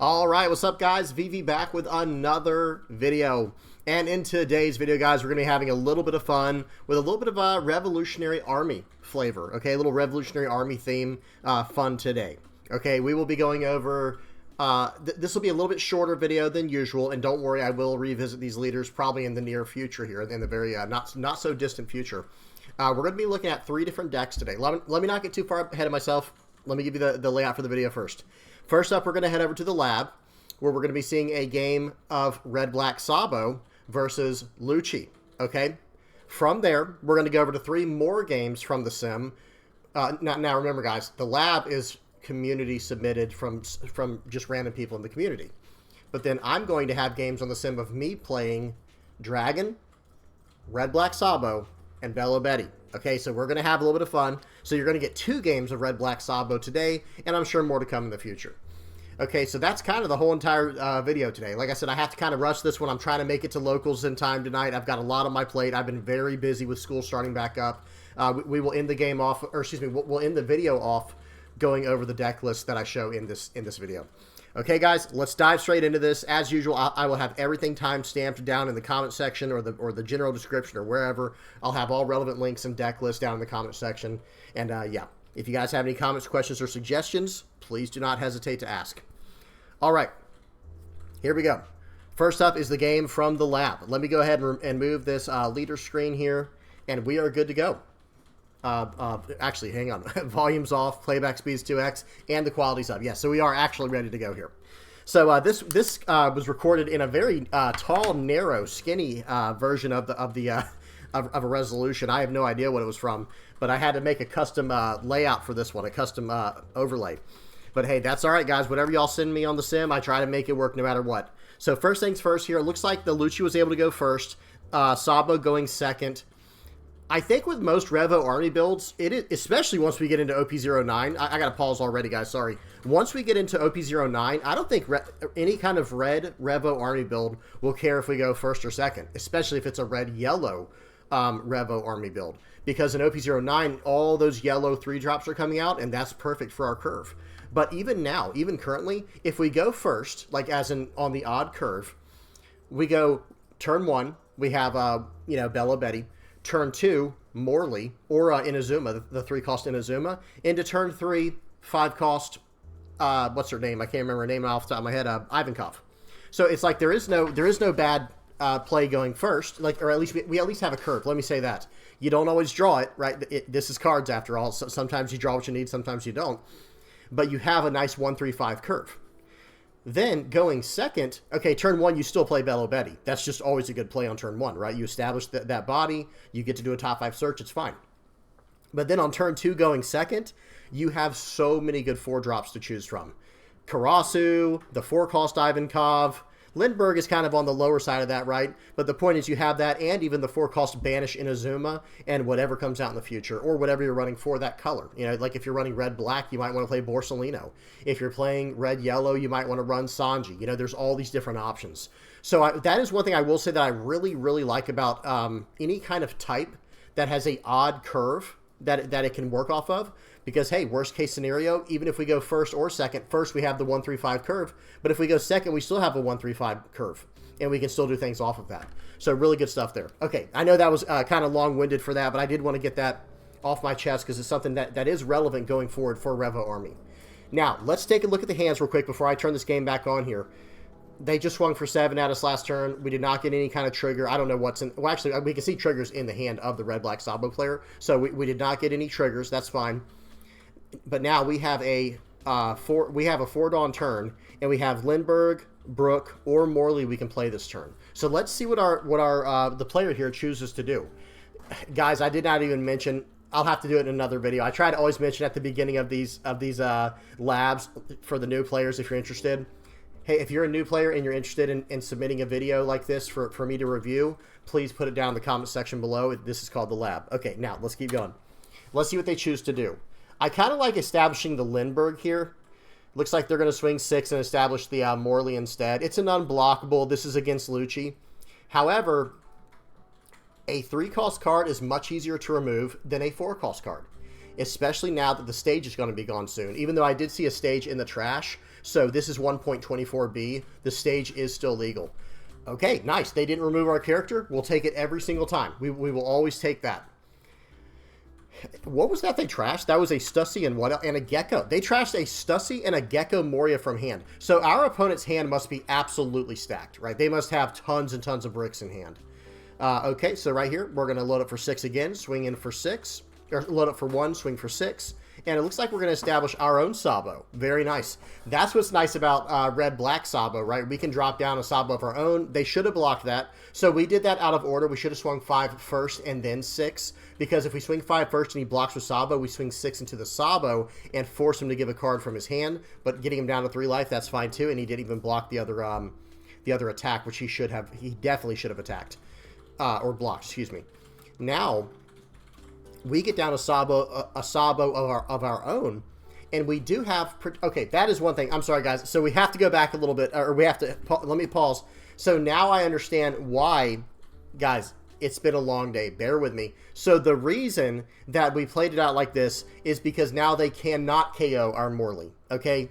All right, what's up, guys? VV back with another video. And in today's video, guys, we're going to be having a little bit of fun with a little bit of a Revolutionary Army flavor. Okay, a little Revolutionary Army theme fun today. Okay, we will be going over... this will be a little bit shorter video than usual, and don't worry, I will revisit these leaders probably in the near future here, in the very not so distant future. We're going to be looking at 3 different decks today. Let me not get too far ahead of myself. Let me give you the layout for the video first. First up, we're going to head over to the lab, where we're going to be seeing a game of Red-Black Sabo versus Lucci, okay? From there, we're going to go over to 3 more games from the sim. Now remember, guys, the lab is community submitted from just random people in the community. But then I'm going to have games on the sim of me playing Dragon, Red-Black Sabo, and Belo. Okay, so we're going to have a little bit of fun. So you're going to get 2 games of Red-Black Sabo today, and I'm sure more to come in the future. Okay, so that's kind of the whole entire video today. Like I said, I have to kind of rush this one. I'm trying to make it to locals in time tonight. I've got a lot on my plate. I've been very busy with school starting back up. We will end the game off, or excuse me, we'll end the video off going over the deck list that I show in this video. Okay, guys, let's dive straight into this. As usual, I will have everything time-stamped down in the comment section or the general description or wherever. I'll have all relevant links and deck lists down in the comment section. And, yeah, if you guys have any comments, questions, or suggestions, please do not hesitate to ask. All right, here we go. First up is the game from the lab. Let me go ahead and move this leader screen here, and we are good to go. Actually, hang on. Volume's off, playback speed's 2x, and the quality's up. Yeah, so we are actually ready to go here. So this was recorded in a very tall, narrow, skinny version of a resolution. I have no idea what it was from, but I had to make a custom layout for this one, a custom overlay. But hey, that's all right, guys. Whatever y'all send me on the sim, I try to make it work no matter what. So first things first here, it looks like the Lucci was able to go first, Sabo going second. I think with most Revo Army builds, especially once we get into OP09, I got to pause already, guys, sorry. Once we get into OP09, I don't think any kind of red Revo Army build will care if we go first or second, especially if it's a red-yellow Revo Army build. Because in OP09, all those yellow 3-drops are coming out, and that's perfect for our curve. But even now, even currently, if we go first, like as in on the odd curve, we go turn 1, we have, Belo. Turn 2, Morley, or Inazuma, the 3-cost Inazuma. Into turn 3, 5-cost, what's her name? I can't remember her name off the top of my head. Ivankov. So it's like there is no bad play going first, like, or at least we at least have a curve. Let me say that. You don't always draw it, right? This is cards after all. So sometimes you draw what you need, sometimes you don't. But you have a nice 1-3-5 curve. Then, going second, okay, turn 1, you still play Belo. That's just always a good play on turn 1, right? You establish that body, you get to do a top 5 search, it's fine. But then on turn 2, going second, you have so many good 4-drops to choose from. Karasu, the 4-cost Ivankov, Lindbergh is kind of on the lower side of that, right? But the point is you have that and even the 4-cost Banish Inazuma and whatever comes out in the future or whatever you're running for that color. You know, like if you're running red-black, you might want to play Borsalino. If you're playing red-yellow, you might want to run Sanji. You know, there's all these different options. So that is one thing I will say that I really, really like about any kind of type that has a odd curve that it can work off of. Because, hey, worst case scenario, even if we go first or second, first we have the 1-3-5 curve, but if we go second, we still have a 1-3-5 curve, and we can still do things off of that. So really good stuff there. Okay, I know that was kind of long-winded for that, but I did want to get that off my chest because it's something that is relevant going forward for Revo Army. Now, let's take a look at the hands real quick before I turn this game back on here. They just swung for 7 at us last turn. We did not get any kind of trigger. I don't know what's in... Well, actually, we can see triggers in the hand of the Red-Black Sabo player, so we did not get any triggers. That's fine. But now we have a 4-dawn turn, and we have Lindbergh, Brook, or Morley we can play this turn. So let's see what the player here chooses to do. Guys, I did not even mention. I'll have to do it in another video. I try to always mention at the beginning of these labs for the new players if you're interested. Hey, if you're a new player and you're interested in submitting a video like this for me to review, please put it down in the comment section below. This is called the lab. Okay, now let's keep going. Let's see what they choose to do. I kind of like establishing the Lindbergh here. Looks like they're going to swing 6 and establish the Morley instead. It's an unblockable. This is against Lucci. However, a 3-cost card is much easier to remove than a 4-cost card. Especially now that the stage is going to be gone soon. Even though I did see a stage in the trash, So this is 1.24b. The stage is still legal. Okay, nice. They didn't remove our character. We'll take it every single time. We will always take that. What was that they trashed? That was a Stussy and what? And a Gecko. They trashed a Stussy and a Gecko Moria from hand. So our opponent's hand must be absolutely stacked, right? They must have tons and tons of bricks in hand. Okay, so right here, we're going to load up for 6 again, swing in for 6. Or load up for 1, swing for 6. And it looks like we're going to establish our own Sabo. Very nice. That's what's nice about red-black Sabo, right? We can drop down a Sabo of our own. They should have blocked that. So we did that out of order. We should have swung 5 first and then 6. Because if we swing 5 first and he blocks with Sabo, we swing 6 into the Sabo and force him to give a card from his hand. But getting him down to 3 life, that's fine too. And he didn't even block the other attack, which he should have. He definitely should have attacked. Or blocked, excuse me. Now we get down a Sabo of our own, and we do have, okay, that is one thing. I'm sorry, guys. So we have to go back a little bit, or we have to, let me pause. So now I understand why, guys, it's been a long day. Bear with me. So the reason that we played it out like this is because now they cannot KO our Morley, okay?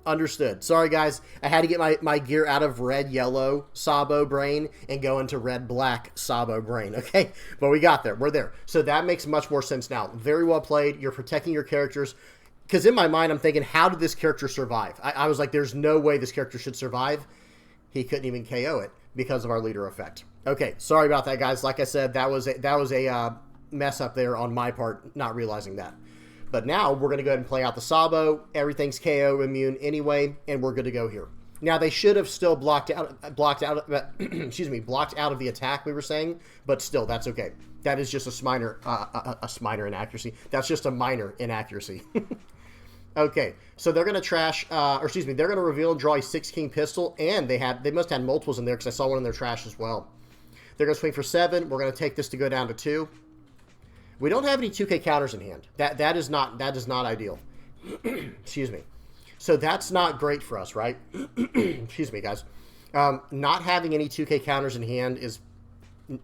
Understood. Sorry, guys. I had to get my gear out of red-yellow Sabo brain and go into red-black Sabo brain, okay? But we got there. We're there. So that makes much more sense now. Very well played. You're protecting your characters. Because in my mind, I'm thinking, how did this character survive? I was like, there's no way this character should survive. He couldn't even KO it because of our leader effect. Okay, sorry about that, guys. Like I said, that was a mess up there on my part, not realizing that. But now we're going to go ahead and play out the Sabo. Everything's KO immune anyway, and we're good to go here. Now they should have still blocked out, excuse me, blocked out of the attack we were saying, but still that's okay. That is just a minor inaccuracy. That's just a minor inaccuracy. Okay, so they're going to trash, or excuse me, they're going to reveal and draw a 6-king pistol, and they must have multiples in there because I saw one in their trash as well. They're going to swing for 7. We're going to take this to go down to 2. We don't have any 2K counters in hand. That is not ideal. Excuse me. So that's not great for us, right? Excuse me, guys. Not having any 2K counters in hand is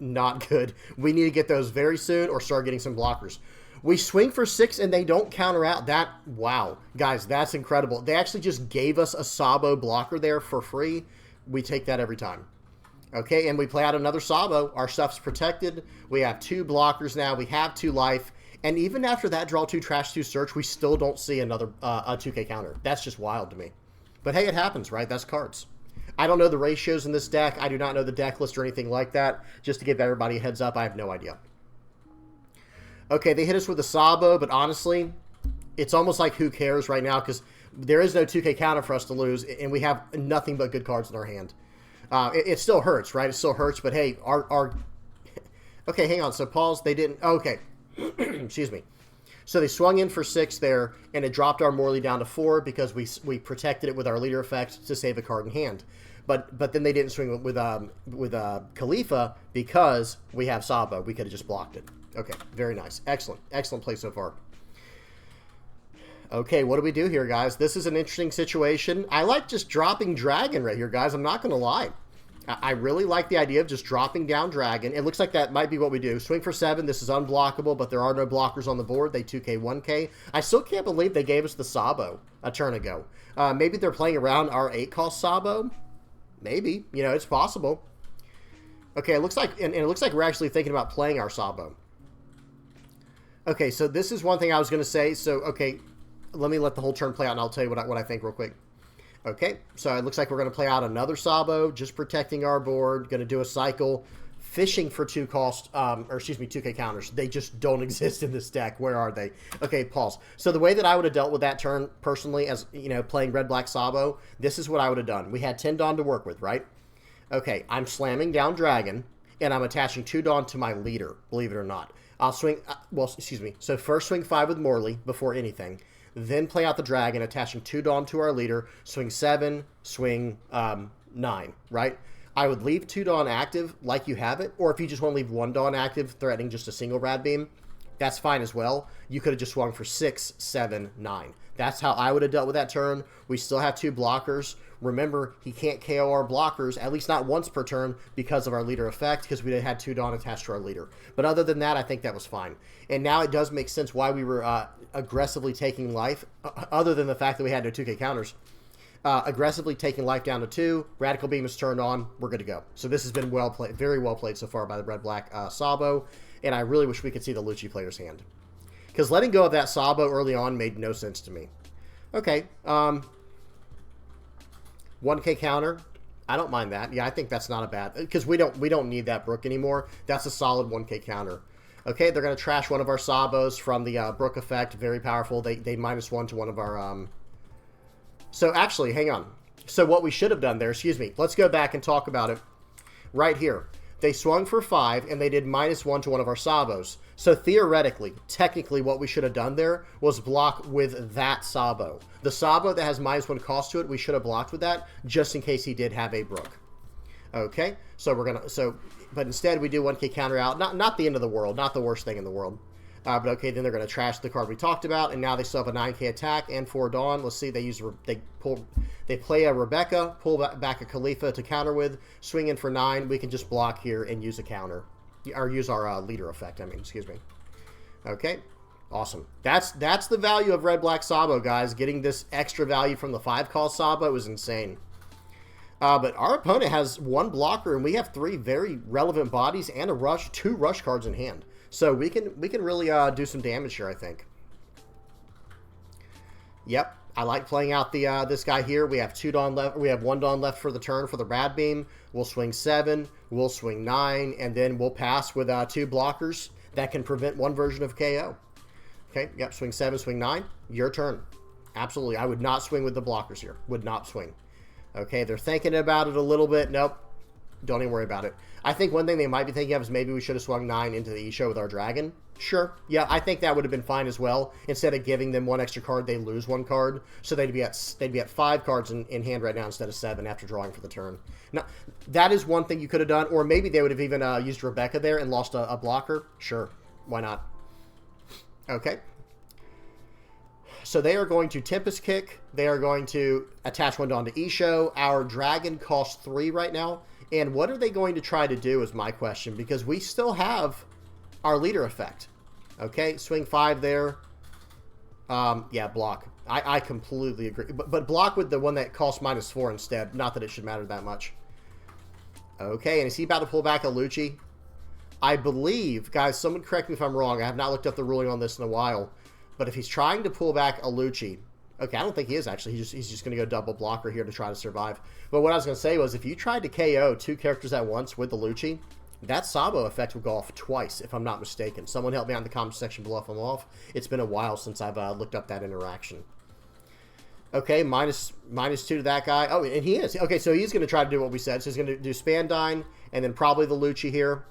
not good. We need to get those very soon or start getting some blockers. We swing for 6 and they don't counter out. Wow, guys, that's incredible. They actually just gave us a Sabo blocker there for free. We take that every time. Okay, and we play out another Sabo. Our stuff's protected. We have 2 blockers now. We have 2 life. And even after that draw 2, trash 2, search, we still don't see another a 2K counter. That's just wild to me. But hey, it happens, right? That's cards. I don't know the ratios in this deck. I do not know the deck list or anything like that. Just to give everybody a heads up, I have no idea. Okay, they hit us with a Sabo, but honestly, it's almost like who cares right now because there is no 2K counter for us to lose, and we have nothing but good cards in our hand. It still hurts, right? It still hurts, but hey, our... Okay, hang on. So pause. They didn't... Okay. Excuse me. So they swung in for 6 there, and it dropped our Morley down to 4 because we protected it with our leader effect to save a card in hand. But then they didn't swing with Khalifa because we have Sabo. We could have just blocked it. Okay, very nice. Excellent. Excellent play so far. Okay, what do we do here, guys? This is an interesting situation. I like just dropping Dragon right here, guys. I'm not going to lie. I really like the idea of just dropping down Dragon. It looks like that might be what we do. Swing for 7. This is unblockable, but there are no blockers on the board. They 2K, 1K. I still can't believe they gave us the Sabo a turn ago. Maybe they're playing around our 8-cost Sabo. Maybe. You know, it's possible. Okay, it looks like, and it looks like we're actually thinking about playing our Sabo. Okay, so this is one thing I was going to say. So, okay, let me let the whole turn play out, and I'll tell you what I think real quick. Okay, so it looks like we're going to play out another Sabo, just protecting our board. Going to do a cycle, fishing for 2K counters. They just don't exist in this deck. Where are they? Okay, pause. So the way that I would have dealt with that turn, personally, as, you know, playing red-black Sabo, this is what I would have done. We had 10 Dawn to work with, right? Okay, I'm slamming down Dragon, and I'm attaching 2 Dawn to my leader, believe it or not. I'll swing, so first swing 5 with Morley before anything. Then play out the Dragon, attaching 2 Dawn to our leader, swing 7, swing 9, right? I would leave 2 Dawn active like you have it, or if you just want to leave 1 Dawn active, threatening just a single Rad Beam, that's fine as well. You could have just swung for 6, 7, 9. That's how I would have dealt with that turn. We still have 2 blockers. Remember, he can't KO our blockers, at least not once per turn, because of our leader effect, because we had 2 Dawn attached to our leader. But other than that, I think that was fine. And now it does make sense why we were aggressively taking life, other than the fact that we had no 2K counters. aggressively taking life down to 2. Radical Beam is turned on. We're good to go. So this has been well played, very well played so far by the red-black Sabo, and I really wish we could see the Lucci player's hand. Because letting go of that Sabo early on made no sense to me. Okay, 1K counter. I don't mind that. Yeah, I think that's not a bad, because we don't need that Brook anymore. That's a solid 1K counter. Okay, they're going to trash one of our Sabos from the Brook effect. Very powerful. They -1 to one of our... So actually, hang on. So what we should have done there, excuse me, let's go back and talk about it right here. They swung for 5, and they did -1 to one of our Sabos. So theoretically, technically, what we should have done there was block with that Sabo. The Sabo that has -1 cost to it, we should have blocked with that, just in case he did have a Brook. Okay, so we're gonna but instead we do 1K counter out. Not the end of the world, not the worst thing in the world. But okay, then they're gonna trash the card we talked about, and now they still have a 9K attack and 4 Dawn. Let's see, they play a Rebecca, pull back a Khalifa to counter with, swing in for 9. We can just block here and use a counter, or use our leader effect. I mean, excuse me. Okay, awesome. That's the value of red-black Sabo, guys. Getting this extra value from the 5-cost Sabo is insane. But our opponent has 1 blocker, and we have 3 very relevant bodies and a rush, 2 rush cards in hand. So we can really do some damage here, I think. Yep, I like playing out the this guy here. We have 2 Dawn left. We have 1 Dawn left for the turn for the Rad Beam. We'll swing 7. We'll swing 9, and then we'll pass with 2 blockers that can prevent 1 version of KO. Okay, yep, swing 7, swing 9. Your turn. Absolutely, I would not swing with the blockers here. Would not swing. Okay, they're thinking about it a little bit. Nope. Don't even worry about it. I think one thing they might be thinking of is maybe we should have swung 9 into the E-Show with our Dragon. Sure. Yeah, I think that would have been fine as well. Instead of giving them 1 extra card, they lose 1 card. So they'd be at 5 cards in hand right now instead of 7 after drawing for the turn. Now, that is one thing you could have done. Or maybe they would have even used Rebecca there and lost a blocker. Sure. Why not? Okay. So they are going to Tempest Kick. They are going to attach 1 Dawn to E-Show. Our Dragon costs 3 right now. And what are they going to try to do is my question, because we still have our leader effect. Okay, swing 5 there. Yeah, block. I completely agree. But block with the one that costs -4 instead. Not that it should matter that much. Okay, and is he about to pull back a Lucci? I believe, guys, someone correct me if I'm wrong. I have not looked up the ruling on this in a while. But if he's trying to pull back a Lucci... Okay, I don't think he is, actually. He's just going to go double blocker here to try to survive. But what I was going to say was, if you tried to KO 2 characters at once with the Lucci, that Sabo effect would go off twice, if I'm not mistaken. Someone help me out in the comment section below if I'm off. It's been a while since I've looked up that interaction. Okay, -2 to that guy. Oh, and he is. Okay, so he's going to try to do what we said. So he's going to do Spandine, and then probably the Lucci here.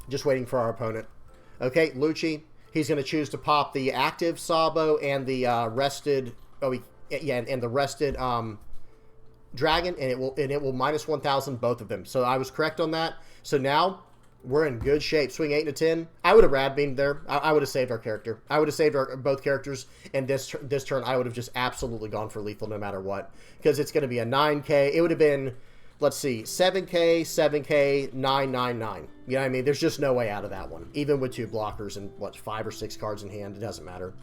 Just waiting for our opponent. Okay, Lucci. He's going to choose to pop the active Sabo and the rested, and the rested Dragon, and it will -1,000 both of them. So I was correct on that. So now we're in good shape. Swing 8 to 10. I would have Rad Beamed there. I would have saved our character. I would have saved both characters, and this turn I would have just absolutely gone for lethal no matter what, because it's going to be a 9K. It would have been, let's see, 7K, 7K, 999. You know what I mean? There's just no way out of that one. Even with 2 blockers and, 5 or 6 cards in hand, it doesn't matter.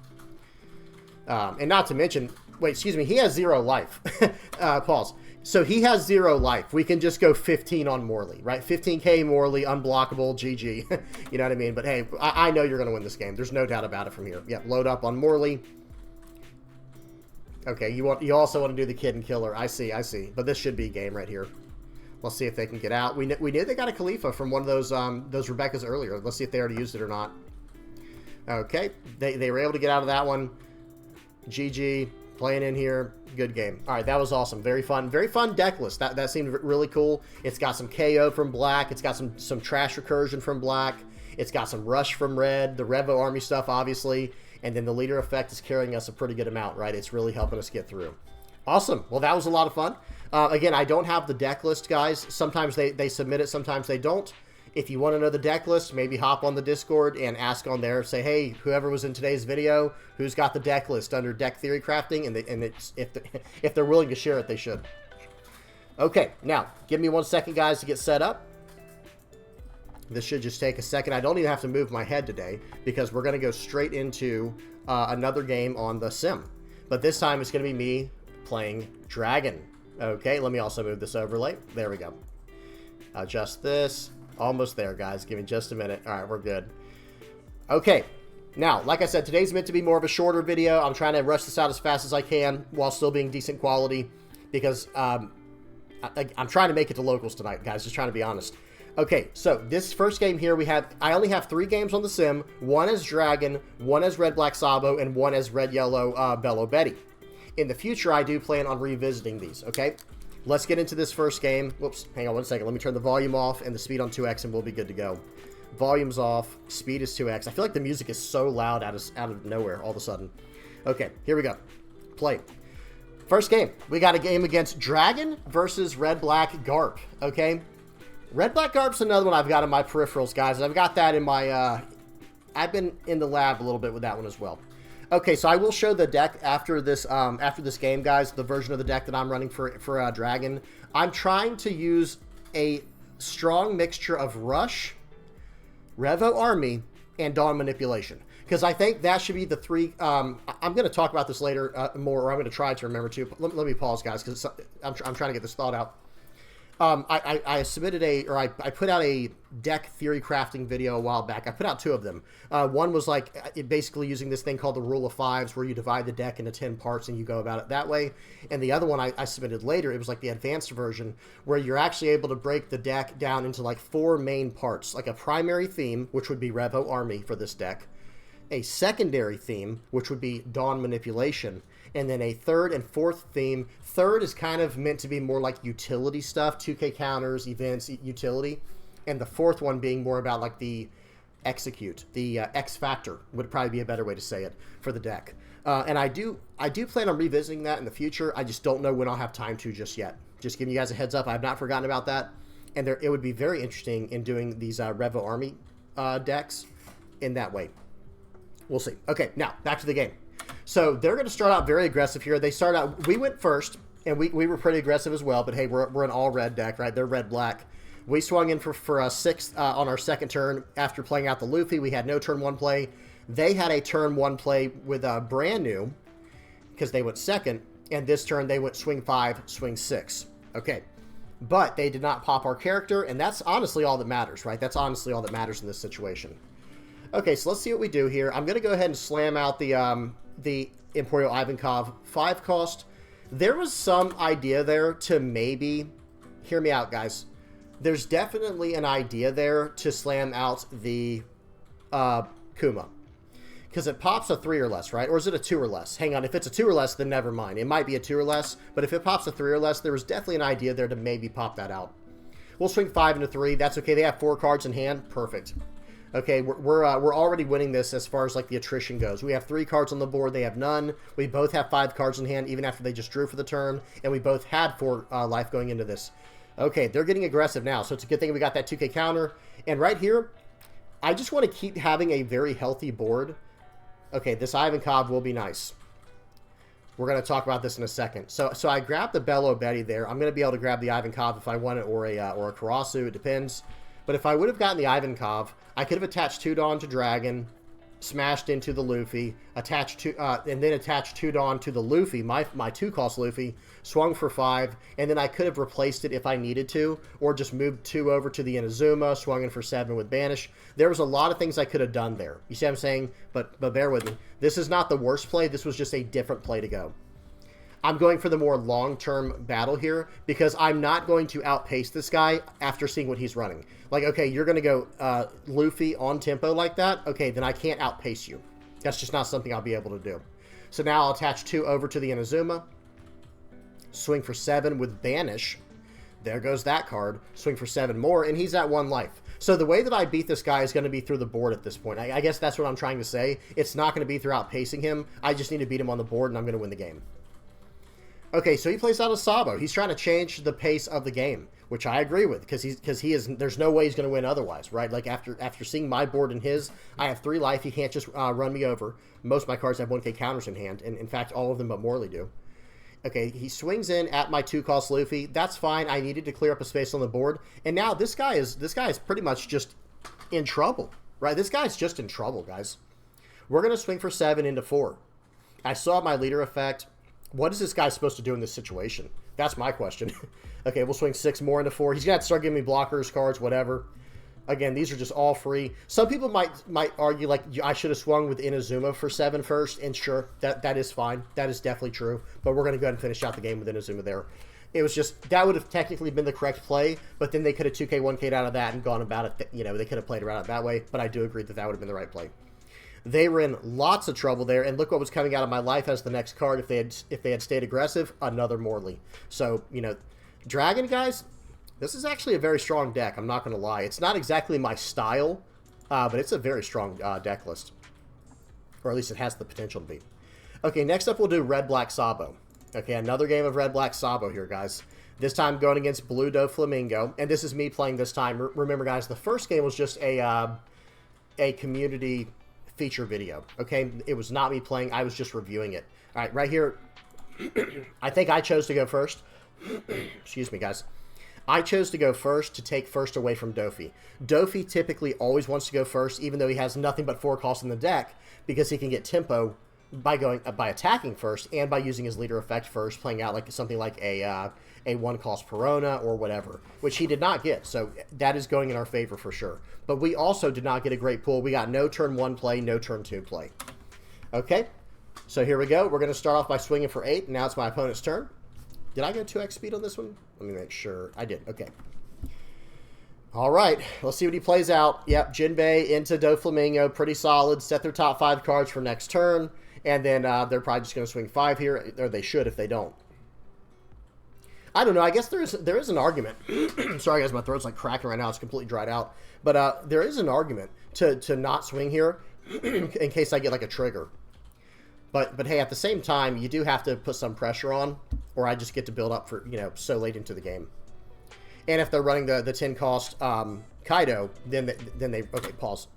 And not to mention, wait, excuse me, he has 0 life. Pause. So he has 0 life. We can just go 15 on Morley, right? 15K Morley, unblockable, GG. You know what I mean? But hey, I know you're going to win this game. There's no doubt about it from here. Yep, load up on Morley. Okay, you also want to do the Kid and Killer. I see. But this should be game right here. Let's see if they can get out. We knew they got a Khalifa from one of those Rebeccas earlier. Let's see if they already used it or not. Okay, they were able to get out of that one. GG, playing in here. Good game. All right, that was awesome. Very fun deck list. That seemed really cool. It's got some KO from black. It's got some trash recursion from black. It's got some rush from red. The Revo army stuff, obviously. And then the leader effect is carrying us a pretty good amount, right? It's really helping us get through. Awesome. Well, that was a lot of fun. Again, I don't have the deck list, guys. Sometimes they submit it, sometimes they don't. If you want to know the deck list, maybe hop on the Discord and ask on there. Say, hey, whoever was in today's video, who's got the deck list under Deck Theory Crafting? And if they're willing to share it, they should. Okay, now, give me 1 second, guys, to get set up. This should just take a second. I don't even have to move my head today because we're going to go straight into another game on the sim. But this time it's going to be me playing Dragon. Okay, let me also move this overlay. There we go. Adjust this. Almost there, guys. Give me just a minute. All right, we're good. Okay. Now, like I said, today's meant to be more of a shorter video. I'm trying to rush this out as fast as I can while still being decent quality because I'm trying to make it to locals tonight, guys. Just trying to be honest. Okay, so this first game here, I only have 3 games on the sim. 1 as Dragon, 1 as Red Black Sabo, and 1 as Red Yellow Belo Betty. In the future, I do plan on revisiting these, okay? Let's get into this first game. Whoops, hang on one second. Let me turn the volume off and the speed on 2x and we'll be good to go. Volume's off, speed is 2x. I feel like the music is so loud out of nowhere all of a sudden. Okay, here we go. Play. First game. We got a game against Dragon versus Red Black Garp, okay? Red Black Garp's another one I've got in my peripherals, guys. I've got that in my, I've been in the lab a little bit with that one as well. Okay, so I will show the deck after this game, guys, the version of the deck that I'm running for Dragon. I'm trying to use a strong mixture of Rush, Revo Army, and Dawn Manipulation. Because I think that should be the 3... I'm going to talk about this later more, or I'm going to try to remember to. Let me pause, guys, because I'm trying to get this thought out. I submitted I put out a deck theory crafting video a while back. I put out 2 of them. One was like basically using this thing called the rule of 5s where you divide the deck into 10 parts and you go about it that way. And the other one I submitted later, it was like the advanced version where you're actually able to break the deck down into like 4 main parts, like a primary theme, which would be Revo Army for this deck, a secondary theme, which would be Dawn Manipulation, and then a third and fourth theme. Third is kind of meant to be more like utility stuff, 2K counters, events, utility. And the fourth one being more about like the execute, the X factor would probably be a better way to say it for the deck. And I do plan on revisiting that in the future. I just don't know when I'll have time to just yet. Just giving you guys a heads up. I have not forgotten about that. And it would be very interesting in doing these Revo Army decks in that way. We'll see. Okay, now back to the game. So they're going to start out very aggressive here. They start out, we went first, and we were pretty aggressive as well, but hey, we're an all-red deck, right? They're red-black. We swung in for a 6 on our second turn after playing out the Luffy. We had no turn 1 play. They had a turn 1 play with a brand new, because they went second, and this turn they went swing 5, swing 6. Okay, but they did not pop our character, and that's honestly all that matters, right? That's honestly all that matters in this situation. Okay, so let's see what we do here. I'm going to go ahead and slam out the Emporio Ivankov 5 cost. There was some idea there to maybe... Hear me out, guys. There's definitely an idea there to slam out the Kuma. Because it pops a 3 or less, right? Or is it a 2 or less? Hang on, if it's a 2 or less, then never mind. It might be a 2 or less, but if it pops a 3 or less, there was definitely an idea there to maybe pop that out. We'll swing 5 into 3. That's okay. They have 4 cards in hand. Perfect. Okay, we're already winning this as far as like the attrition goes. We have 3 cards on the board. They have none. We both have 5 cards in hand, even after they just drew for the turn. And we both had 4 life going into this. Okay, they're getting aggressive now. So it's a good thing we got that 2K counter. And right here, I just want to keep having a very healthy board. Okay, this Ivankov will be nice. We're going to talk about this in a second. So I grabbed the Belo Betty there. I'm going to be able to grab the Ivankov if I want it, or a Karasu. It depends. But if I would have gotten the Ivankov, I could have attached 2 Dawn to Dragon, smashed into the Luffy, and then attached 2 Dawn to the Luffy, my 2-cost Luffy, swung for 5, and then I could have replaced it if I needed to, or just moved 2 over to the Inazuma, swung in for 7 with Banish. There was a lot of things I could have done there. You see what I'm saying? But bear with me. This is not the worst play. This was just a different play to go. I'm going for the more long-term battle here because I'm not going to outpace this guy after seeing what he's running. Like, okay, you're going to go Luffy on tempo like that. Okay, then I can't outpace you. That's just not something I'll be able to do. So now I'll attach 2 over to the Inazuma. Swing for 7 with Banish. There goes that card. Swing for 7 more, and he's at 1 life. So the way that I beat this guy is going to be through the board at this point. I guess that's what I'm trying to say. It's not going to be through outpacing him. I just need to beat him on the board, and I'm going to win the game. Okay, so he plays out a Sabo. He's trying to change the pace of the game, which I agree with, because he is. There's no way he's going to win otherwise, right? Like after seeing my board and his, I have 3 life. He can't just run me over. Most of my cards have 1K counters in hand, and in fact, all of them but Morley do. Okay, he swings in at my 2-cost Luffy. That's fine. I needed to clear up a space on the board, and now this guy is pretty much just in trouble, right? This guy's just in trouble, guys. We're going to swing for 7 into 4. I still have my leader effect. What is this guy supposed to do in this situation? That's my question. Okay, we'll swing 6 more into 4. He's going to have to start giving me blockers, cards, whatever. Again, these are just all free. Some people might argue, like, I should have swung with Inazuma for 7 first, and sure, that is fine. That is definitely true. But we're going to go ahead and finish out the game with Inazuma there. It was just, that would have technically been the correct play, but then they could have 2K, 1K'd out of that and gone about it, you know, they could have played around it that way, but I do agree that that would have been the right play. They were in lots of trouble there, and look what was coming out of my life as the next card. If they had stayed aggressive, another Morley. So, you know, Dragon, guys, this is actually a very strong deck, I'm not going to lie. It's not exactly my style, but it's a very strong deck list. Or at least it has the potential to be. Okay, next up we'll do Red-Black Sabo. Okay, another game of Red-Black Sabo here, guys. This time going against Blue Doflamingo, and this is me playing this time. Remember, guys, the first game was just a community feature video, okay? It was not me playing. I was just reviewing it. All right, right here, I think I chose to go first. Excuse me, guys. I chose to go first to take first away from Doffy. Doffy typically always wants to go first, even though he has nothing but 4 costs in the deck, because he can get tempo by attacking first and by using his leader effect first, playing out like something like a 1-cost Perona or whatever, which he did not get. So that is going in our favor for sure. But we also did not get a great pool. We got no turn 1 play, no turn 2 play. Okay, so here we go. We're going to start off by swinging for 8. Now it's my opponent's turn. Did I go 2x speed on this one? Let me make sure. I did. Okay. All right, let's see what he plays out. Yep, Jinbei into Doflamingo, pretty solid. Set their top 5 cards for next turn. And then they're probably just going to swing 5 here, or they should if they don't. I don't know. I guess there is an argument. Sorry, guys, my throat's like cracking right now. It's completely dried out. But there is an argument to not swing here in case I get like a trigger. But hey, at the same time, you do have to put some pressure on, or I just get to build up for, you know, so late into the game. And if they're running the 10 cost Kaido, then they okay, pause.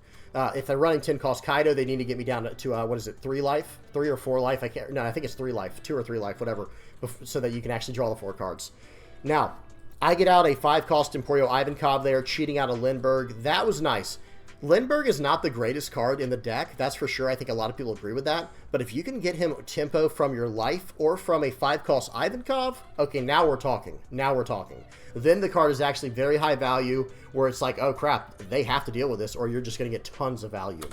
If they're running 10 cost Kaido, they need to get me down to what is it, 3 life? 3 or 4 life? I can't. No, I think it's 3 life. 2 or 3 life, whatever, so that you can actually draw the 4 cards. Now, I get out a 5 cost Emporio Ivankov there, cheating out a Lindbergh. That was nice. Lindbergh is not the greatest card in the deck, that's for sure. I think a lot of people agree with that. But if you can get him tempo from your life or from a 5-cost Ivankov, okay, now we're talking. Now we're talking. Then the card is actually very high value, where it's like, oh crap, they have to deal with this, or you're just going to get tons of value.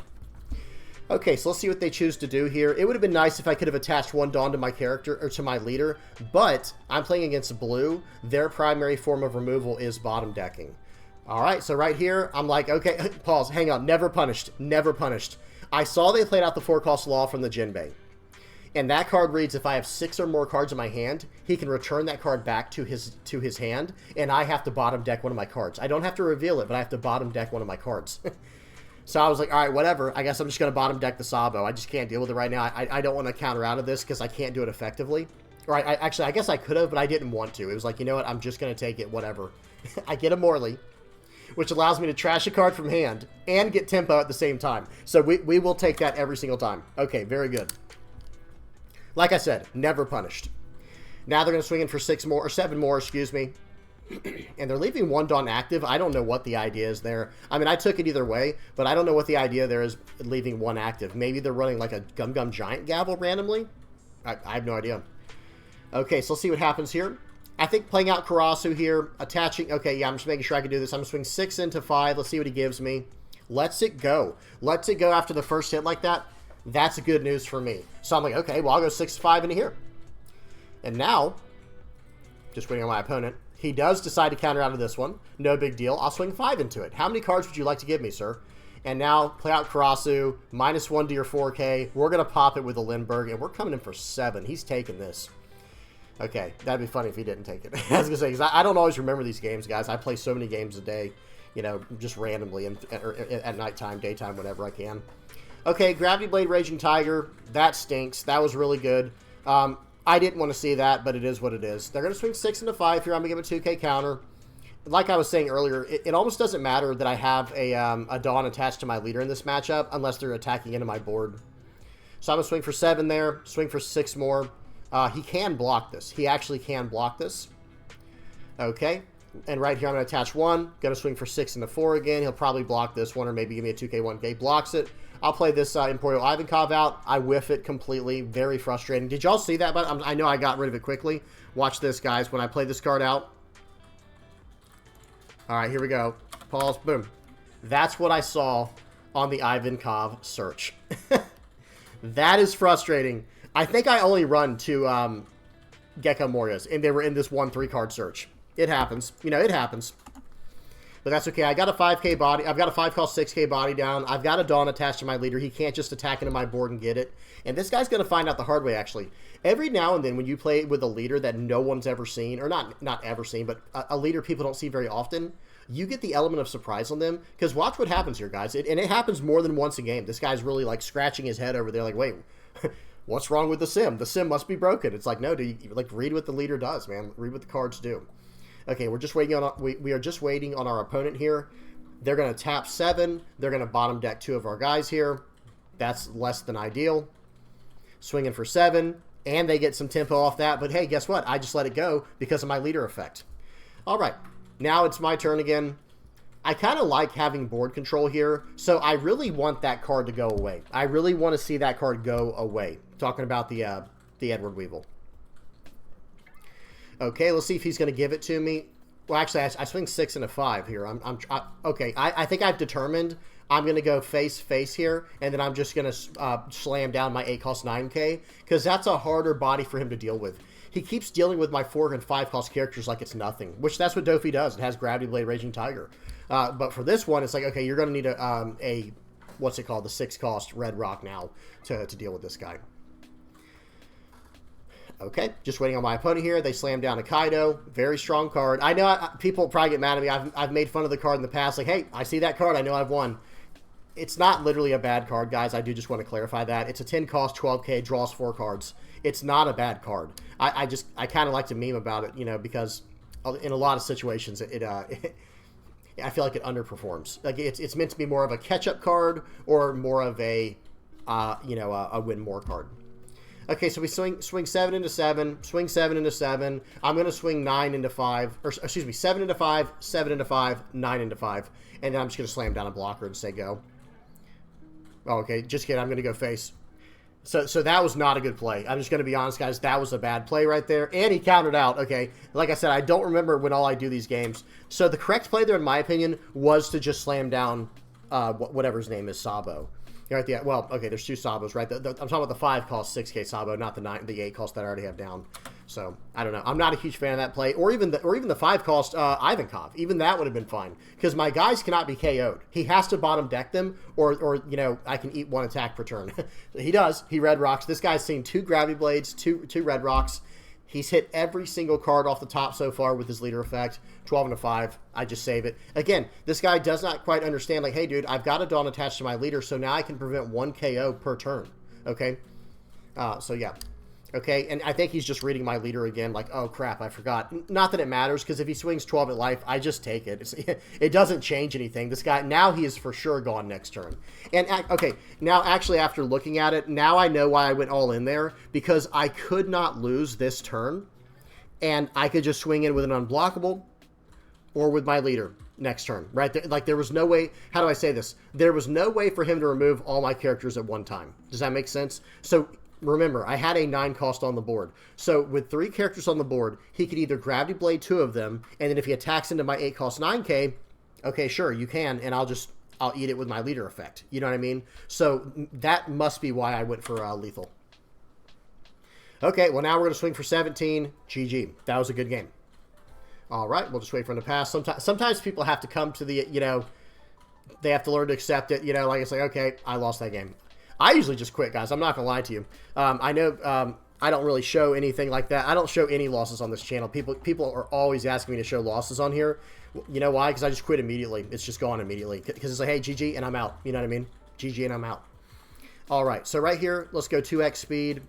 Okay, so let's see what they choose to do here. It would have been nice if I could have attached 1 Dawn to my character, or to my leader, but I'm playing against Blue. Their primary form of removal is bottom decking. All right, so right here, I'm like, okay, pause, hang on, never punished, never punished. I saw they played out the 4-cost Law from the Jinbei. And that card reads, if I have 6 or more cards in my hand, he can return that card back to his hand, and I have to bottom deck one of my cards. I don't have to reveal it, but I have to bottom deck one of my cards. So I was like, all right, whatever. I guess I'm just going to bottom deck the Sabo. I just can't deal with it right now. I don't want to counter out of this because I can't do it effectively. Or actually, I guess I could have, but I didn't want to. It was like, you know what? I'm just going to take it, whatever. I get a Morley, which allows me to trash a card from hand and get tempo at the same time. So we will take that every single time. Okay, very good. Like I said, never punished. Now they're going to swing in for 6 more, or 7 more, excuse me. And they're leaving 1 Dawn active. I don't know what the idea is there. I mean, I took it either way, but I don't know what the idea there is leaving 1 active. Maybe they're running like a Gum Gum Giant Gavel randomly? I have no idea. Okay, so let's see what happens here. I think playing out Karasu here, attaching... Okay, yeah, I'm just making sure I can do this. I'm going to swing 6 into 5. Let's see what he gives me. Lets it go. Lets it go after the first hit like that. That's good news for me. So I'm like, okay, well, I'll go 6-5 into here. And now, just waiting on my opponent. He does decide to counter out of this one. No big deal. I'll swing 5 into it. How many cards would you like to give me, sir? And now, play out Karasu. -1 to your 4K. We're going to pop it with a Lindbergh, and we're coming in for 7. He's taking this. Okay, that'd be funny if he didn't take it. I was going to say, because I don't always remember these games, guys. I play so many games a day, you know, just randomly, at nighttime, daytime, whenever I can. Okay, Gravity Blade Raging Tiger. That stinks. That was really good. I didn't want to see that, but it is what it is. They're going to swing 6 into 5 here. I'm going to give a 2K counter. Like I was saying earlier, it almost doesn't matter that I have a Dawn attached to my leader in this matchup unless they're attacking into my board. So I'm going to swing for 7 there, swing for 6 more. He can block this. He actually can block this. Okay. And right here, I'm going to attach 1. Going to swing for 6 into 4 again. He'll probably block this one or maybe give me a 2K, 1K. Blocks it. I'll play this Emporio Ivankov out. I whiff it completely. Very frustrating. Did y'all see that? But I know I got rid of it quickly. Watch this, guys. When I play this card out. All right, here we go. Pause. Boom. That's what I saw on the Ivankov search. That is frustrating. I think I only run 2 Gecko Morias, and they were in this 1 3-card search. It happens. You know, it happens. But that's okay. I got a 5K body. I've got a 5-cost 6K body down. I've got a Dawn attached to my leader. He can't just attack into my board and get it. And this guy's going to find out the hard way, actually. Every now and then when you play with a leader that no one's ever seen, or not ever seen, but a leader people don't see very often, you get the element of surprise on them. Because watch what happens here, guys. And it happens more than once a game. This guy's really, like, scratching his head over there like, wait, what's wrong with the sim? The sim must be broken. It's like, no, dude, like, read what the leader does, man. Read what the cards do. Okay, we're just waiting on we are just waiting on our opponent here. They're going to tap 7. They're going to bottom deck 2 of our guys here. That's less than ideal. Swinging for 7, and they get some tempo off that. But hey, guess what? I just let it go because of my leader effect. All right, now it's my turn again. I kind of like having board control here, so I really want that card to go away. I really want to see that card go away. Talking about the Edward Weevil. Okay, let's see if he's going to give it to me. Well, actually, I swing 6 and a 5 here. Okay, I think I've determined I'm going to go face here, and then I'm just going to slam down my 8-cost 9K, because that's a harder body for him to deal with. He keeps dealing with my 4 and 5-cost characters like it's nothing, which that's what Doffy does. It has Gravity Blade, Raging Tiger. But for this one, it's like, okay, you're going to need a what's it called, the 6-cost Red Rock now to deal with this guy. Okay, just waiting on my opponent here. They slam down a Kaido. Very strong card. I know people probably get mad at me. I've made fun of the card in the past. Like, hey, I see that card. I know I've won. It's not literally a bad card, guys. I do just want to clarify that. It's a 10-cost, 12K, draws 4 cards. It's not a bad card. I kind of like to meme about it, you know, because in a lot of situations, I feel like it underperforms. Like, it's meant to be more of a catch-up card or more of a, a win more card. Okay, so we swing 7 into 7, swing 7 into 7. I'm going to swing 9 into 5, or excuse me, 7 into 5, 7 into 5, 9 into 5. And then I'm just going to slam down a blocker and say go. Oh, okay, just kidding. I'm going to go face. So that was not a good play. I'm just going to be honest, guys. That was a bad play right there. And he countered out. Okay, like I said, I don't remember when all I do these games. So the correct play there, in my opinion, was to just slam down whatever his name is, Sabo. Right, yeah. Well, okay. There's 2 Sabos, right? I'm talking about the 5-cost 6K Sabo, not the 8-cost that I already have down. So I don't know. I'm not a huge fan of that play, or even the 5-cost Ivankov. Even that would have been fine because my guys cannot be KO'd. He has to bottom deck them, or you know, I can eat 1 attack per turn. He does. He red rocks. This guy's seen 2 Gravity Blades, two red rocks. He's hit every single card off the top so far with his leader effect. 12 and a 5. I just save it. Again, this guy does not quite understand, like, hey, dude, I've got a Dawn attached to my leader, so now I can prevent 1 KO per turn. Okay? So, yeah. Okay, and I think he's just reading my leader again, like, oh, crap, I forgot. Not that it matters, because if he swings 12 at life, I just take it. It doesn't change anything. This guy, now he is for sure gone next turn. And, okay, now, actually, after looking at it, now I know why I went all in there, because I could not lose this turn, and I could just swing in with an unblockable or with my leader next turn, right? Like, there was no way, how do I say this? There was no way for him to remove all my characters at one time. Does that make sense? So, remember, I had a 9-cost on the board. So with 3 characters on the board, he could either Gravity Blade 2 of them, and then if he attacks into my 8-cost 9K, okay, sure, you can, and I'll eat it with my leader effect. You know what I mean? So that must be why I went for lethal. Okay, well, now we're going to swing for 17. GG. That was a good game. All right, we'll just wait for him to pass. Sometimes people have to come to the, you know, they have to learn to accept it. You know, like it's like, okay, I lost that game. I usually just quit, guys. I'm not going to lie to you. I know I don't really show anything like that. I don't show any losses on this channel. People are always asking me to show losses on here. You know why? Because I just quit immediately. It's just gone immediately. Because it's like, hey, GG, and I'm out. You know what I mean? GG, and I'm out. All right, so right here, let's go 2x speed.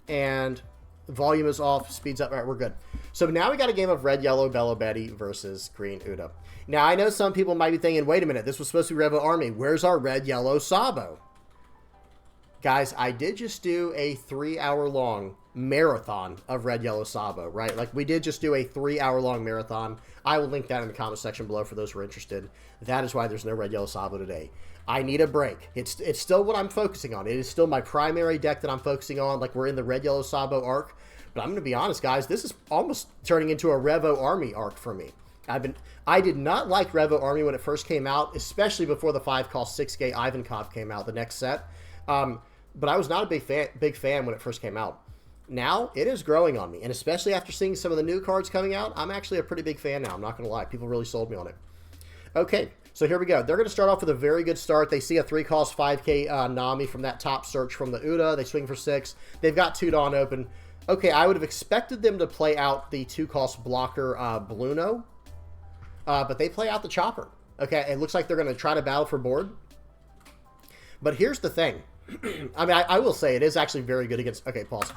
And volume is off. Speed's up. All right, we're good. So now we got a game of red, yellow, Belo Betty versus green Uda. Now, I know some people might be thinking, wait a minute. This was supposed to be Revo Army. Where's our red, yellow Sabo? Guys, I did just do a 3-hour-long marathon of Red Yellow Sabo, right? Like, we did just do a 3-hour-long marathon. I will link that in the comment section below for those who are interested. That is why there's no Red Yellow Sabo today. I need a break. It's still what I'm focusing on. It is still my primary deck that I'm focusing on. Like, we're in the Red Yellow Sabo arc. But I'm going to be honest, guys. This is almost turning into a Revo Army arc for me. I did not like Revo Army when it first came out, especially before the 5-cost 6K Ivankov came out, the next set. But I was not a big fan when it first came out. Now, it is growing on me. And especially after seeing some of the new cards coming out, I'm actually a pretty big fan now. I'm not going to lie. People really sold me on it. Okay, so here we go. They're going to start off with a very good start. They see a 3-cost 5K Nami from that top search from the Uda. They swing for 6. They've got 2 Dawn open. Okay, I would have expected them to play out the 2-cost blocker Bluno. But they play out the Chopper. Okay, it looks like they're going to try to battle for board. But here's the thing. I mean, I will say it is actually very good against... Okay, pause.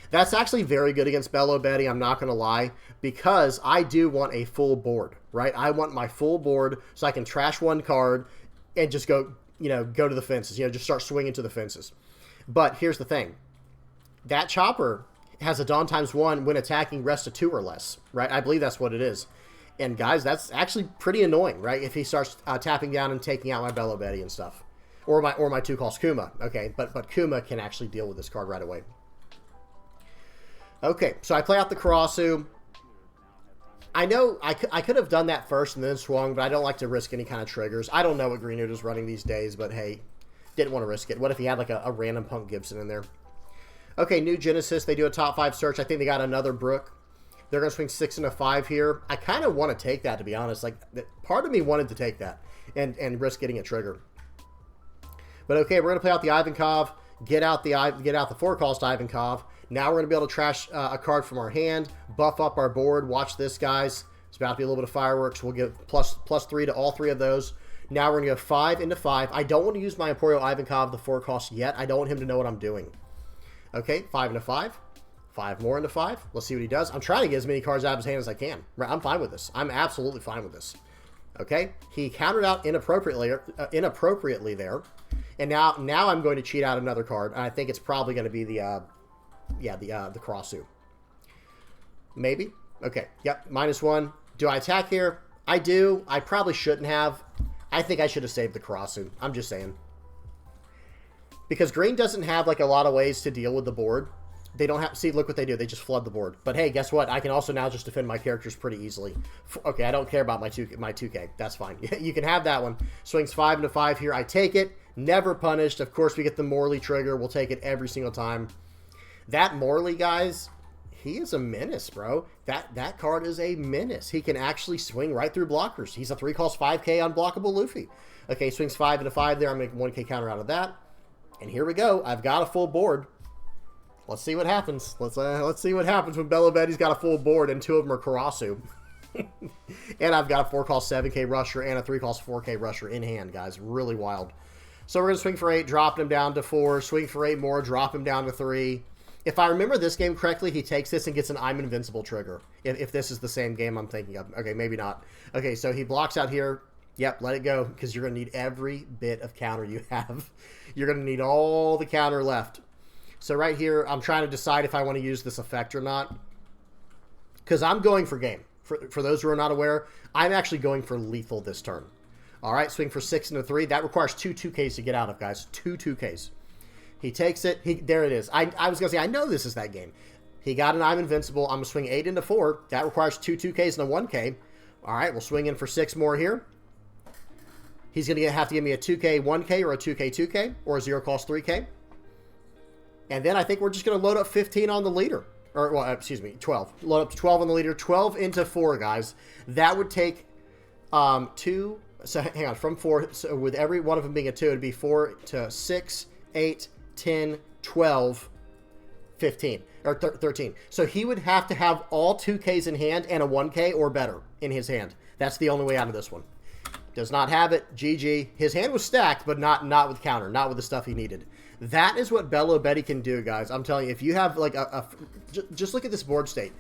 That's actually very good against Belo Betty, I'm not going to lie, because I do want a full board, right? I want my full board so I can trash one card and just go, go to the fences, just start swinging to the fences. But here's the thing. That Chopper has a Dawn ×1 when attacking rest of 2 or less, right? I believe that's what it is. And guys, that's actually pretty annoying, right? If he starts tapping down and taking out my Belo Betty and stuff. Or my 2-cost Kuma, okay? But Kuma can actually deal with this card right away. Okay, so I play out the Karasu. I know I could have done that first and then swung, but I don't like to risk any kind of triggers. I don't know what Green is running these days, but hey, didn't want to risk it. What if he had like a random Punk Gibson in there? Okay, new Genesis. They do a top 5 search. I think they got another Brook. They're going to swing 6 and a 5 here. I kind of want to take that, to be honest. Like, part of me wanted to take that and risk getting a trigger. But okay, we're going to play out the Ivankov, get out the 4-cost Ivankov. Now we're going to be able to trash a card from our hand, buff up our board. Watch this, guys. It's about to be a little bit of fireworks. We'll give plus 3 to all 3 of those. Now we're going to go 5 into 5. I don't want to use my Emporio Ivankov, the 4-cost yet. I don't want him to know what I'm doing. Okay, 5 into 5. 5 more into 5. Let's see what he does. I'm trying to get as many cards out of his hand as I can. I'm fine with this. I'm absolutely fine with this. Okay, he countered out inappropriately there. And now I'm going to cheat out another card. And I think it's probably going to be the Karasu. Maybe? Okay, yep, -1. Do I attack here? I do. I probably shouldn't have. I think I should have saved the Karasu. I'm just saying. Because green doesn't have like a lot of ways to deal with the board. They don't have... See, look what they do. They just flood the board. But hey, guess what? I can also now just defend my characters pretty easily. Okay, I don't care about my 2K. That's fine. You can have that one. Swings 5 into 5 here. I take it. Never punished. Of course, we get the Morley trigger. We'll take it every single time. That Morley, guys, he is a menace, bro. That card is a menace. He can actually swing right through blockers. He's a 3-cost 5K unblockable Luffy. Okay, swings 5 into 5 there. I'm making 1K counter out of that. And here we go. I've got a full board. Let's see what happens. Let's see what happens when Belo Betty's got a full board and 2 of them are Karasu. And I've got a 4-cost 7K rusher and a 3-cost 4K rusher in hand, guys. Really wild. So we're going to swing for 8, dropping him down to 4. Swing for 8 more, drop him down to 3. If I remember this game correctly, he takes this and gets an I'm Invincible trigger. If this is the same game I'm thinking of. Okay, maybe not. Okay, so he blocks out here. Yep, let it go, because you're going to need every bit of counter you have. You're going to need all the counter left. So right here, I'm trying to decide if I want to use this effect or not. Because I'm going for game. For those who are not aware, I'm actually going for lethal this turn. All right, swing for 6 into 3. That requires 2 2Ks to get out of, guys. 2 2Ks. He takes it. There it is. I was going to say, I know this is that game. He got an I'm Invincible. I'm going to swing 8 into 4. That requires 2 2Ks and a 1K. All right, we'll swing in for 6 more here. He's going to have to give me a 2K 1K or a 2K 2K or a 0-cost 3K. And then I think we're just going to load up 15 on the leader. Or, well, excuse me, 12. Load up 12 on the leader. 12 into 4, guys. That would take 2... So, hang on. From 4, so with every one of them being a 2, it would be 4 to 6, 8, 10, 12, 15. Or 13. So he would have to have all 2Ks in hand and a 1K or better in his hand. That's the only way out of this one. Does not have it. GG. His hand was stacked, but not with counter. Not with the stuff he needed. That is what Belo Betty can do, guys. I'm telling you, if you have like just look at this board state.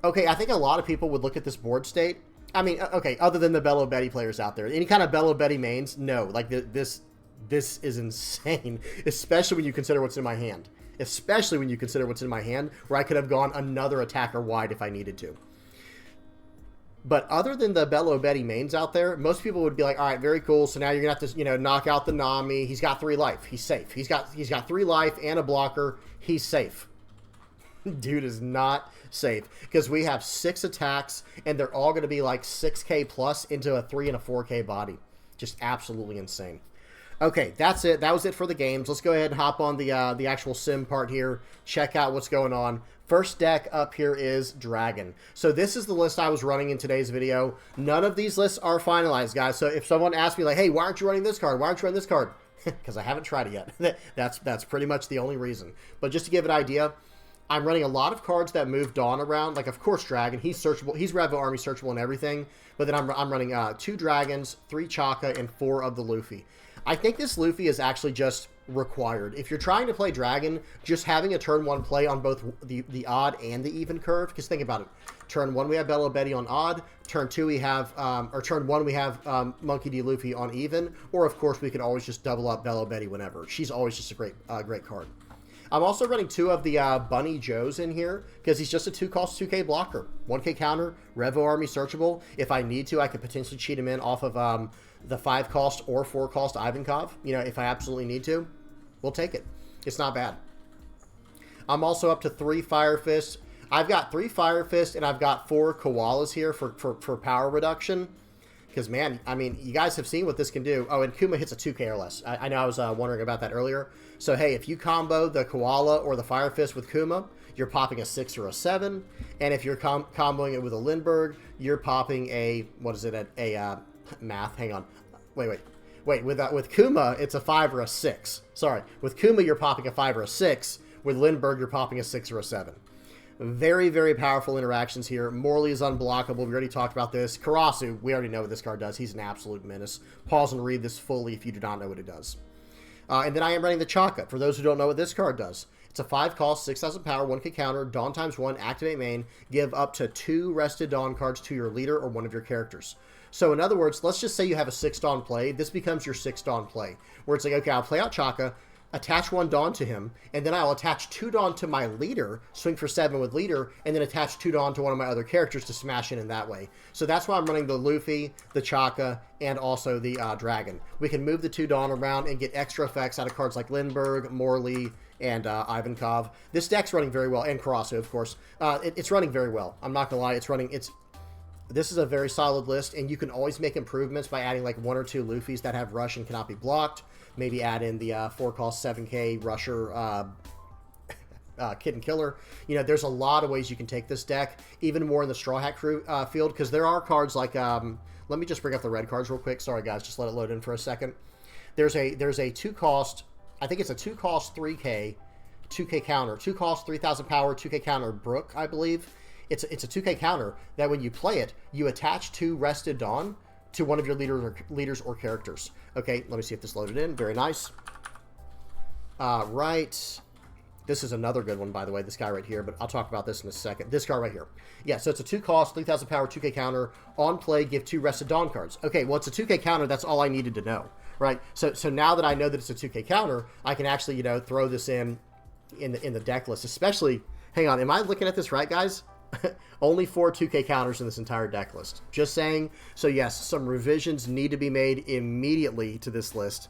Okay, I think a lot of people would look at this board state. I mean, okay, other than the Belo Betty players out there. Any kind of Belo Betty mains? No. Like, this This is insane, especially when you consider what's in my hand. Especially when you consider what's in my hand, where I could have gone another attacker wide if I needed to. But other than the Belo mains out there, most people would be like, all right, very cool. So now you're going to have to, knock out the Nami. He's got 3 life. He's safe. He's got 3 life and a blocker. He's safe. Dude is not safe because we have 6 attacks and they're all going to be like 6k plus into a 3 and a 4k body. Just absolutely insane. Okay, that's it. That was it for the games. Let's go ahead and hop on the actual sim part here. Check out what's going on. First deck up here is Dragon. So this is the list I was running in today's video. None of these lists are finalized, guys. So if someone asks me like, hey, why aren't you running this card? Why aren't you running this card? Because I haven't tried it yet. That's pretty much the only reason. But just to give an idea, I'm running a lot of cards that move Dawn around. Like, of course, Dragon. He's searchable. He's Revo Army searchable and everything. But then I'm running 2 Dragons, 3 Chaka, and 4 of the Luffy. I think this Luffy is actually just required. If you're trying to play Dragon, just having a turn 1 play on both the odd and the even curve, because think about it. Turn 1 we have Belo on odd, turn 2 we have, or turn 1 we have Monkey D. Luffy on even, or of course we can always just double up Belo whenever. She's always just a great card. I'm also running 2 of the Bunny Joes in here because he's just a 2-cost 2k blocker. 1k counter, Revo Army searchable. If I need to, I could potentially cheat him in off of the 5-cost or 4-cost Ivankov. If I absolutely need to, we'll take it. It's not bad. I'm also up to 3 Fire Fists. I've got 3 Fire Fists and I've got 4 Koalas here for power reduction. Because, man, I mean, you guys have seen what this can do. Oh, and Kuma hits a 2k or less. I know I was wondering about that earlier. So, hey, if you combo the Koala or the Fire Fist with Kuma, you're popping a 6 or a 7. And if you're comboing it with a Lindbergh, you're popping a, what is it, a math, hang on. Wait, with Kuma, it's a 5 or a 6. Sorry, with Kuma, you're popping a 5 or a 6. With Lindbergh, you're popping a 6 or a 7. Very, very powerful interactions here. Morley is unblockable. We already talked about this. Karasu, we already know what this card does. He's an absolute menace. Pause and read this fully if you do not know what it does. And then I am running the Chaka. For those who don't know what this card does, it's a 5-cost, 6,000 power, 1k counter, Dawn ×1, activate main, give up to 2 rested Dawn cards to your leader or one of your characters. So in other words, let's just say you have a 6 Dawn play. This becomes your 6 Dawn play, where it's like, okay, I'll play out Chaka, attach 1 Dawn to him, and then I'll attach 2 Dawn to my leader, swing for 7 with leader, and then attach 2 Dawn to one of my other characters to smash in that way. So that's why I'm running the Luffy, the Chaka, and also the Dragon. We can move the 2 Dawn around and get extra effects out of cards like Lindbergh, Morley, and Ivankov. This deck's running very well, and Karasu, of course. It's running very well. I'm not gonna lie, this is a very solid list, and you can always make improvements by adding like 1 or 2 Luffys that have rush and cannot be blocked. Maybe add in the 4-cost 7k rusher Kid and Killer. There's a lot of ways you can take this deck, even more in the Straw Hat Crew field, because there are cards like, let me just bring up the red cards real quick. Sorry, guys, just let it load in for a second. There's a 2-cost, I think it's a 2-cost 3k, 2k counter, 2-cost 3,000 power, 2k counter Brook, I believe. It's a 2k counter that when you play it, you attach 2 rested Dawn to one of your leaders or characters. Okay, let me see if this loaded in. Very nice. Right. This is another good one, by the way, this guy right here, but I'll talk about this in a second. This card right here. Yeah, so it's a 2-cost, 3,000 power, 2k counter. On play, give 2 rested Dawn cards. Okay, well, it's a 2k counter. That's all I needed to know, right? So now that I know that it's a 2k counter, I can actually, throw this in the deck list, especially, hang on, am I looking at this right, guys? Only 4 2k counters in this entire deck list. Just saying. So yes, some revisions need to be made immediately to this list.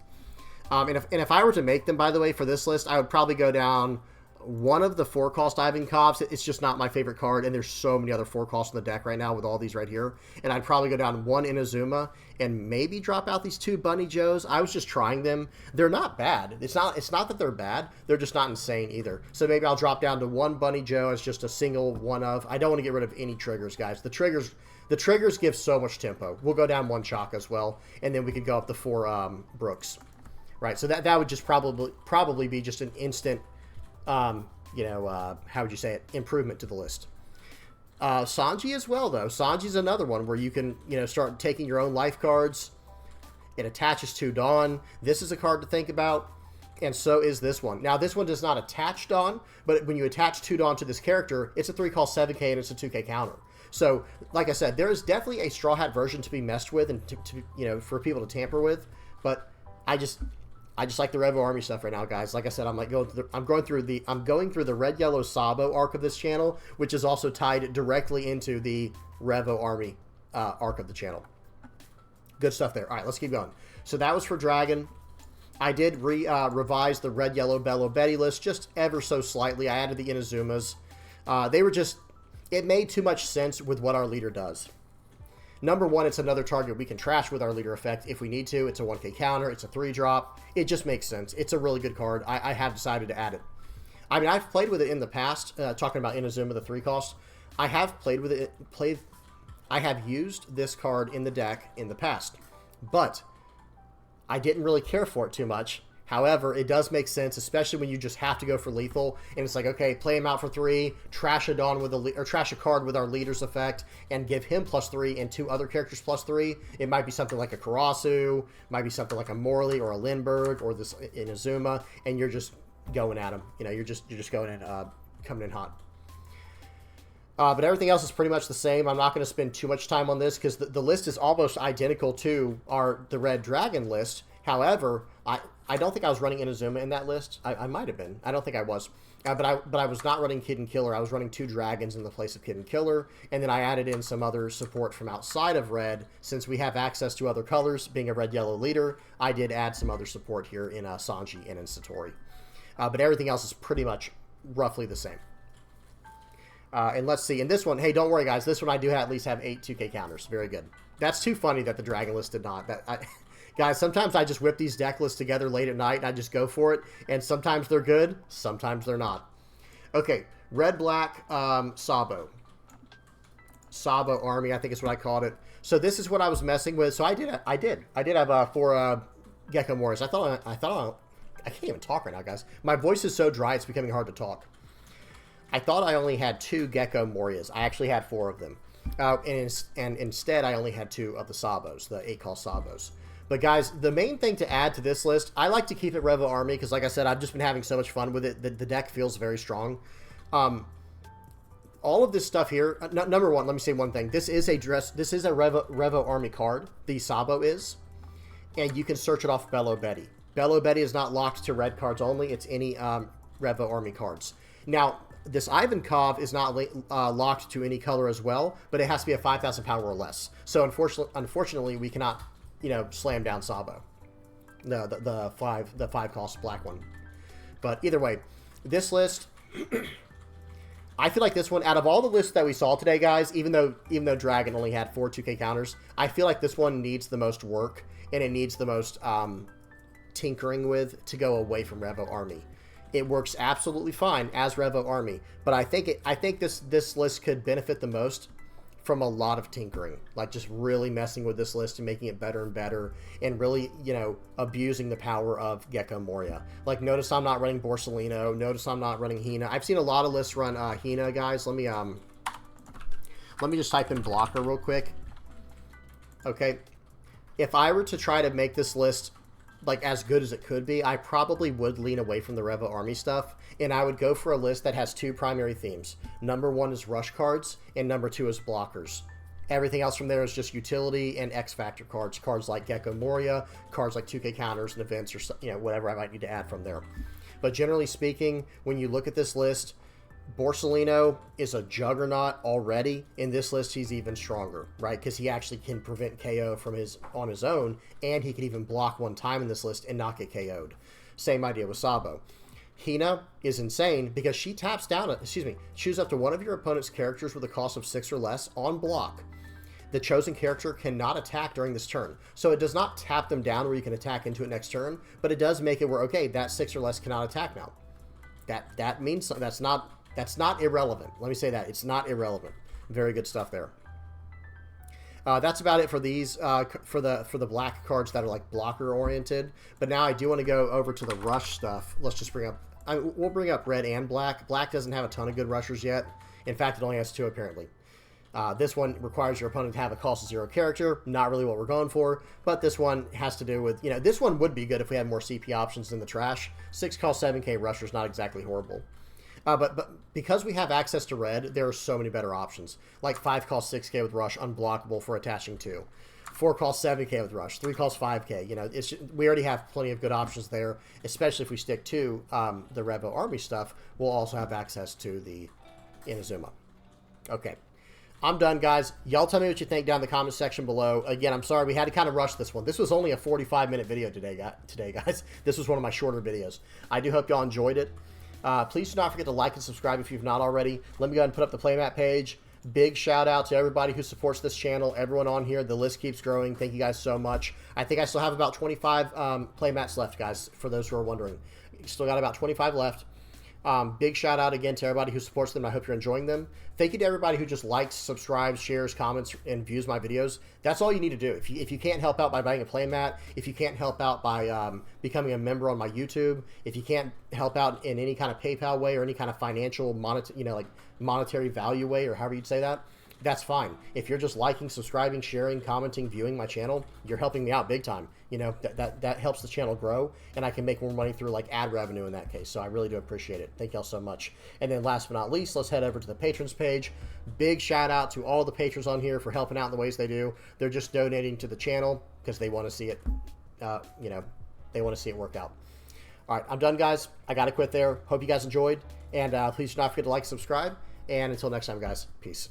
And if I were to make them, by the way, for this list, I would probably go down one of the 4-cost Ivankovs. It's just not my favorite card, and there's so many other 4-costs in the deck right now with all these right here. And I'd probably go down 1 Inazuma and maybe drop out these 2 Bunny Joes. I was just trying them. They're not bad. It's not that they're bad. They're just not insane either. So maybe I'll drop down to 1 Bunny Joe as just a single one of. I don't want to get rid of any triggers, guys. The triggers give so much tempo. We'll go down 1 Chaka as well, and then we could go up to 4 Brooks. Right, so that would just probably be just an instant, how would you say it, improvement to the list. Sanji as well, though. Sanji's another one where you can, start taking your own life cards. It attaches to Dawn. This is a card to think about, and so is this one. Now, this one does not attach Dawn, but when you attach 2 Dawn to this character, it's a 3-cost 7k and it's a 2k counter. So, like I said, there is definitely a Straw Hat version to be messed with and to for people to tamper with, but I just like the Revo Army stuff right now, guys. Like I said, I'm going through the red yellow Sabo arc of this channel, which is also tied directly into the Revo Army arc of the channel. Good stuff there. All right, let's keep going. So that was for Dragon. I did revise the red yellow Belo Betty list just ever so slightly. I added the Inazumas. They were just, it made too much sense with what our leader does. Number one, it's another target we can trash with our leader effect if we need to. It's a 1k counter. It's a 3-drop. It just makes sense. It's a really good card. I have decided to add it. I mean, I've played with it in the past, talking about Inazuma, the 3-cost. I have played with it, I have used this card in the deck in the past, but I didn't really care for it too much. However, it does make sense, especially when you just have to go for lethal, and it's like, okay, play him out for 3, trash a Dawn with trash a card with our leader's effect, and give him +3 and 2 other characters +3. It might be something like a Karasu, might be something like a Morley or a Lindbergh or this Inazuma, and you're just going at him. You know, you're just going in, coming in hot. But everything else is pretty much the same. I'm not going to spend too much time on this because the list is almost identical to the Red Dragon list. However, I don't think I was running Inazuma in that list. I might have been. I don't think I was. But I was not running Kid and Killer. I was running 2 dragons in the place of Kid and Killer. And then I added in some other support from outside of Red. Since we have access to other colors, being a red-yellow leader, I did add some other support here in Sanji and in Satori. But everything else is pretty much roughly the same. And let's see. In this one, hey, don't worry, guys. This one I do at least have 8 2K counters. Very good. That's too funny that the Dragon list did not. Guys, sometimes I just whip these deck lists together late at night and I just go for it. And sometimes they're good. Sometimes they're not. Okay. Red-Black Sabo. Sabo Army, I think is what I called it. So this is what I was messing with. So I did have 4 Gecko Warriors. I can't even talk right now, guys. My voice is so dry, it's becoming hard to talk. I thought I only had 2 Gecko Morias. I actually had 4 of them. And instead, I only had 2 of the Sabos, the 8-cost Sabos. But guys, the main thing to add to this list, I like to keep it Revo Army because, like I said, I've just been having so much fun with it. The deck feels very strong. All of this stuff here, number one, let me say one thing. This is a Revo Army card. The Sabo is. And you can search it off Belo Betty. Belo Betty is not locked to red cards only. It's any Revo Army cards. Now, this Ivankov is not locked to any color as well, but it has to be a 5,000 power or less. So unfortunately, we cannot, slam down Sabo, the 5-cost black one. But either way, this list, I feel like this one, out of all the lists that we saw today, guys, even though Dragon only had 4 2K counters, I feel like this one needs the most work and it needs the most tinkering with to go away from Revo Army. It works absolutely fine as Revo Army, but I think this list could benefit the most from a lot of tinkering, like just really messing with this list and making it better and better, and really, abusing the power of Gecko Moria. Like, notice I'm not running Borsalino. Notice I'm not running Hina. I've seen a lot of lists run Hina, guys. Let me just type in blocker real quick. Okay, if I were to try to make this list like as good as it could be, I probably would lean away from the Revo Army stuff, and I would go for a list that has 2 primary themes. Number 1 is rush cards, and number 2 is blockers. Everything else from there is just utility and X Factor cards. Cards like Gecko Moria, cards like 2K counters and events, or whatever I might need to add from there. But generally speaking, when you look at this list, Borsalino is a juggernaut already. In this list, he's even stronger, right? Because he actually can prevent KO on his own, and he can even block 1 time in this list and not get KO'd. Same idea with Sabo. Hina is insane because she taps down, choose up to one of your opponent's characters with a cost of 6 or less on block. The chosen character cannot attack during this turn. So it does not tap them down where you can attack into it next turn, but it does make it where, okay, that 6 or less cannot attack now. That means that's not irrelevant. Let me say that. It's not irrelevant. Very good stuff there. That's about it for these, for the black cards that are like blocker oriented. But now I do want to go over to the rush stuff. Let's just we'll bring up red and black. Black doesn't have a ton of good rushers yet. In fact, it only has 2 apparently. This one requires your opponent to have a cost of 0 character. Not really what we're going for, but this one has to do with, this one would be good if we had more CP options in the trash. 6 cost 7k rusher is not exactly horrible. But because we have access to red, there are so many better options. Like 5 cost 6k with rush, unblockable for attaching 2. 4 costs 7K with Rush, 3 costs 5K. You know, we already have plenty of good options there, especially if we stick to the Revo Army stuff. We'll also have access to the Inazuma. Okay. I'm done, guys. Y'all tell me what you think down in the comment section below. Again, I'm sorry we had to kind of rush this one. This was only a 45-minute video today, guys. This was one of my shorter videos. I do hope y'all enjoyed it. Please do not forget to like and subscribe if you've not already. Let me go ahead and put up the playmat page. Big shout out to everybody who supports this channel, everyone on here. The list keeps growing. Thank you guys so much. I think I still have about 25 playmats left, guys, for those who are wondering. Still got about 25 left. Big shout out again to everybody who supports them. I hope you're enjoying them. Thank you to everybody who just likes, subscribes, shares, comments, and views my videos. That's all you need to do. If you can't help out by buying a playmat, if you can't help out by becoming a member on my YouTube, if you can't help out in any kind of PayPal way or any kind of financial, monetary value way, or however you'd say that, that's fine. If you're just liking, subscribing, sharing, commenting, viewing my channel, you're helping me out big time. You know, that helps the channel grow, and I can make more money through like ad revenue in that case. So I really do appreciate it. Thank y'all so much. And then last but not least, let's head over to the patrons page. Big shout out to all the patrons on here for helping out in the ways they do. They're just donating to the channel because they want to see it, you know, they want to see it work out. All right, I'm done, guys. I got to quit there. Hope you guys enjoyed. And please do not forget to like, subscribe. And until next time, guys, peace.